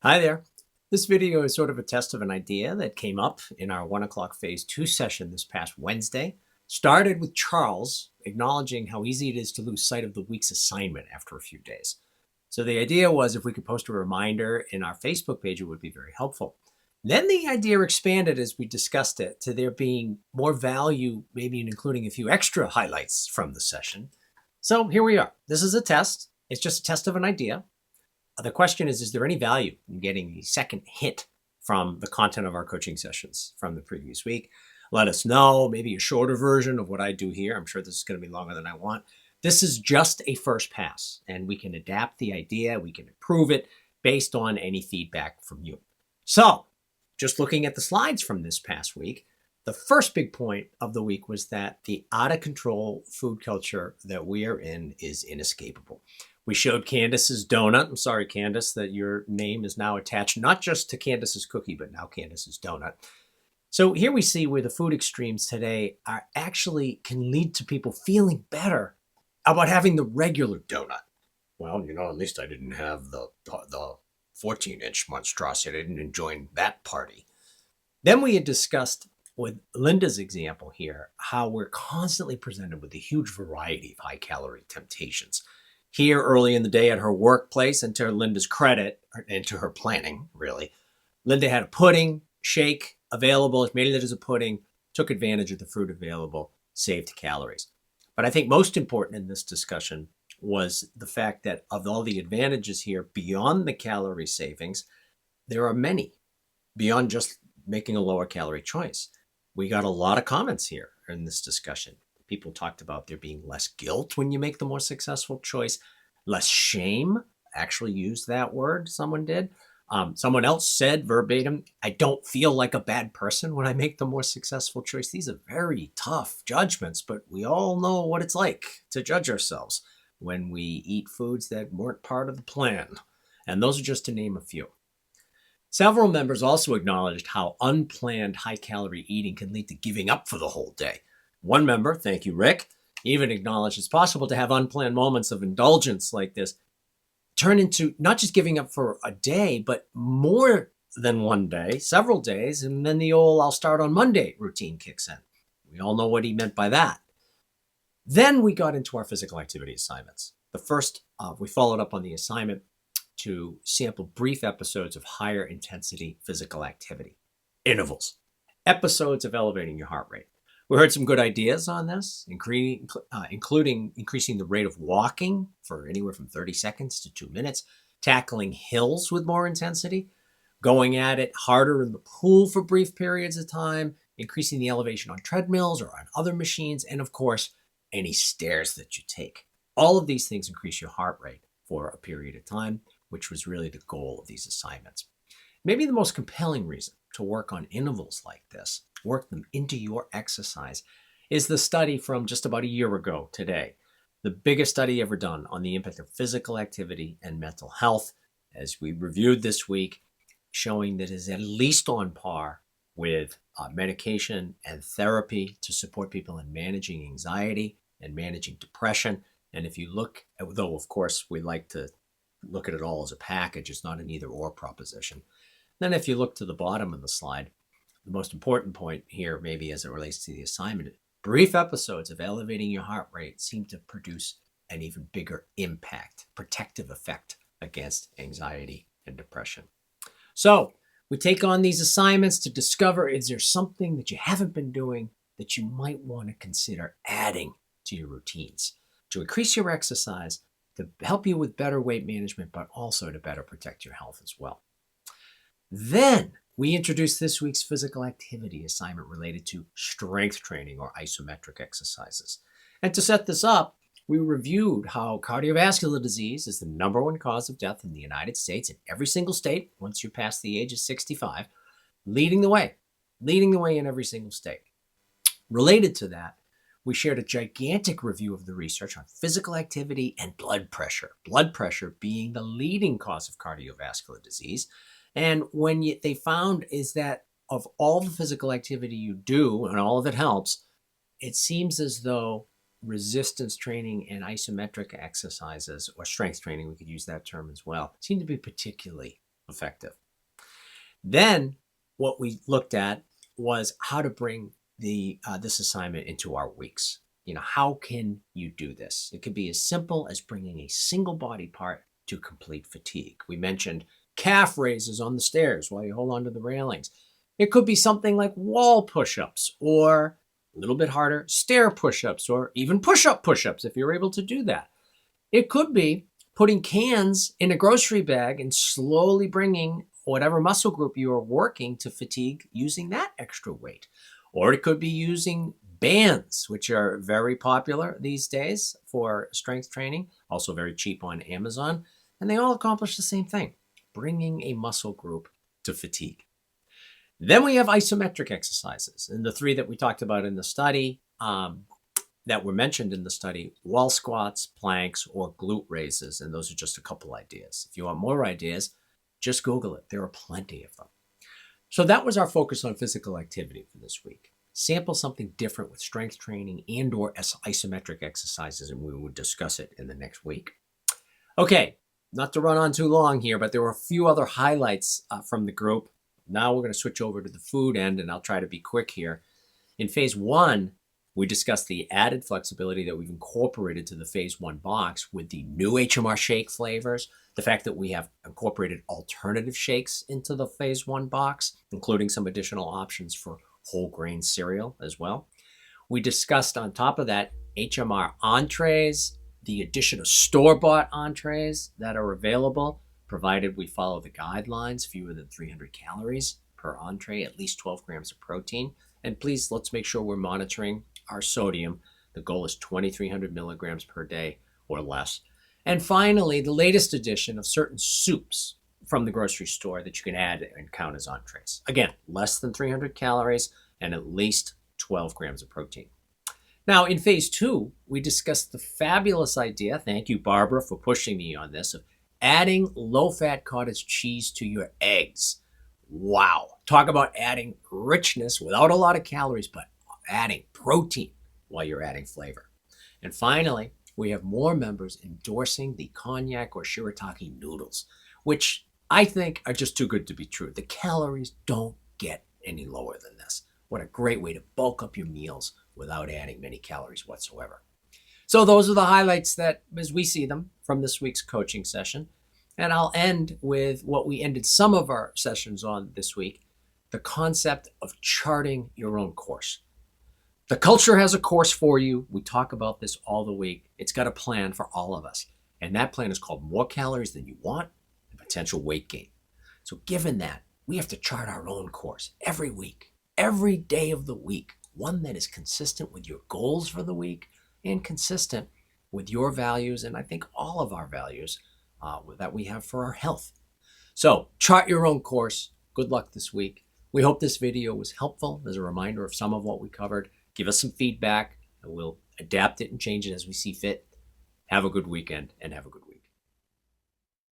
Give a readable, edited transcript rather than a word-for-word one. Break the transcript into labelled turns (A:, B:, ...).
A: Hi there. This video is sort of a test of an idea that came up in our 1 o'clock phase 2 session this past Wednesday. Started with Charles acknowledging how easy it is to lose sight of the week's assignment after a few days. So the idea was if we could post a reminder in our Facebook page, it would be very helpful. Then the idea expanded as we discussed it to there being more value, maybe in including a few extra highlights from the session. So here we are. This is a test. It's just a test of an idea. The question is there any value in getting the second hit from the content of our coaching sessions from the previous week? Let us know, maybe a shorter version of what I do here. I'm sure this is going to be longer than I want. This is just a first pass, and we can adapt the idea, we can improve it based on any feedback from you. So, just looking at the slides from this past week, the first big point of the week was that the out-of-control food culture that we are in is inescapable. We showed Candace's donut. I'm sorry, Candace, that your name is now attached not just to Candace's cookie, but now Candace's donut. So here we see where the food extremes today are actually can lead to people feeling better about having the regular donut. Well, at least I didn't have the 14-inch monstrosity. I didn't enjoy that party. Then we had discussed with Linda's example here how we're constantly presented with a huge variety of high-calorie temptations. Here early in the day at her workplace, and to Linda's credit, and to her planning, really, Linda had a pudding shake available, made it as a pudding, took advantage of the fruit available, saved calories. But I think most important in this discussion was the fact that of all the advantages here, beyond the calorie savings, there are many, beyond just making a lower calorie choice. We got a lot of comments here in this discussion. People talked about there being less guilt when you make the more successful choice, less shame. Actually used that word, someone did. Someone else said verbatim, I don't feel like a bad person when I make the more successful choice. These are very tough judgments, but we all know what it's like to judge ourselves when we eat foods that weren't part of the plan. And those are just to name a few. Several members also acknowledged how unplanned high-calorie eating can lead to giving up for the whole day. One member, thank you, Rick, even acknowledged it's possible to have unplanned moments of indulgence like this turn into not just giving up for a day, but more than one day, several days, and then the old I'll start on Monday routine kicks in. We all know what he meant by that. Then we got into our physical activity assignments. The first, we followed up on the assignment to sample brief episodes of higher intensity physical activity. Intervals. Episodes of elevating your heart rate. We heard some good ideas on this, including increasing the rate of walking for anywhere from 30 seconds to 2 minutes, tackling hills with more intensity, going at it harder in the pool for brief periods of time, increasing the elevation on treadmills or on other machines, and of course, any stairs that you take. All of these things increase your heart rate for a period of time, which was really the goal of these assignments. Maybe the most compelling reason to work on intervals like this, work them into your exercise, is the study from just about a year ago today. The biggest study ever done on the impact of physical activity and mental health, as we reviewed this week, showing that it is at least on par with medication and therapy to support people in managing anxiety and managing depression. And if you look, though of course we like to look at it all as a package, it's not an either or proposition. Then if you look to the bottom of the slide, the most important point here, maybe as it relates to the assignment, brief episodes of elevating your heart rate seem to produce an even bigger impact, protective effect against anxiety and depression. So we take on these assignments to discover, is there something that you haven't been doing that you might want to consider adding to your routines to increase your exercise, to help you with better weight management, but also to better protect your health as well. Then we introduced this week's physical activity assignment related to strength training or isometric exercises. And to set this up, we reviewed how cardiovascular disease is the #1 cause of death in the United States in every single state once you're past the age of 65, leading the way in every single state. Related to that, we shared a gigantic review of the research on physical activity and blood pressure being the leading cause of cardiovascular disease. And they found is that of all the physical activity you do, and all of it helps, it seems as though resistance training and isometric exercises, or strength training, we could use that term as well, seem to be particularly effective. Then what we looked at was how to bring this assignment into our weeks. How can you do this? It could be as simple as bringing a single body part to complete fatigue. We mentioned calf raises on the stairs while you hold onto the railings. It could be something like wall push-ups, or a little bit harder, stair push-ups, or even push-up push-ups if you're able to do that. It could be putting cans in a grocery bag and slowly bringing whatever muscle group you are working to fatigue using that extra weight. Or it could be using bands, which are very popular these days for strength training, also very cheap on Amazon. And they all accomplish the same thing, bringing a muscle group to fatigue. Then we have isometric exercises. And the three that we talked about in the study, that were mentioned in the study, wall squats, planks, or glute raises. And those are just a couple ideas. If you want more ideas, just Google it. There are plenty of them. So that was our focus on physical activity for this week. Sample something different with strength training and or isometric exercises, and we will discuss it in the next week. Okay, not to run on too long here, but there were a few other highlights from the group. Now we're going to switch over to the food end, and I'll try to be quick here. In phase 1, we discussed the added flexibility that we've incorporated to the phase 1 box with the new HMR shake flavors, the fact that we have incorporated alternative shakes into the phase 1 box, including some additional options for whole grain cereal as well. We discussed on top of that HMR entrees, the addition of store-bought entrees that are available, provided we follow the guidelines, fewer than 300 calories per entree, at least 12 grams of protein. And please, let's make sure we're monitoring our sodium. The goal is 2,300 milligrams per day or less. And finally, the latest addition of certain soups from the grocery store that you can add and count as entrees. Again, less than 300 calories and at least 12 grams of protein. Now, in phase 2, we discussed the fabulous idea, thank you, Barbara, for pushing me on this, of adding low-fat cottage cheese to your eggs. Wow. Talk about adding richness without a lot of calories, but adding protein while you're adding flavor. And finally, we have more members endorsing the cognac or shirataki noodles, which I think are just too good to be true. The calories don't get any lower than this. What a great way to bulk up your meals without adding many calories whatsoever. So those are the highlights that, as we see them, from this week's coaching session. And I'll end with what we ended some of our sessions on this week, the concept of charting your own course. The culture has a course for you. We talk about this all the week. It's got a plan for all of us. And that plan is called more calories than you want and potential weight gain. So given that, we have to chart our own course every week, every day of the week, one that is consistent with your goals for the week and consistent with your values, and I think all of our values that we have for our health. So chart your own course. Good luck this week. We hope this video was helpful as a reminder of some of what we covered. Give us some feedback and we'll adapt it and change it as we see fit. Have a good weekend and have a good week.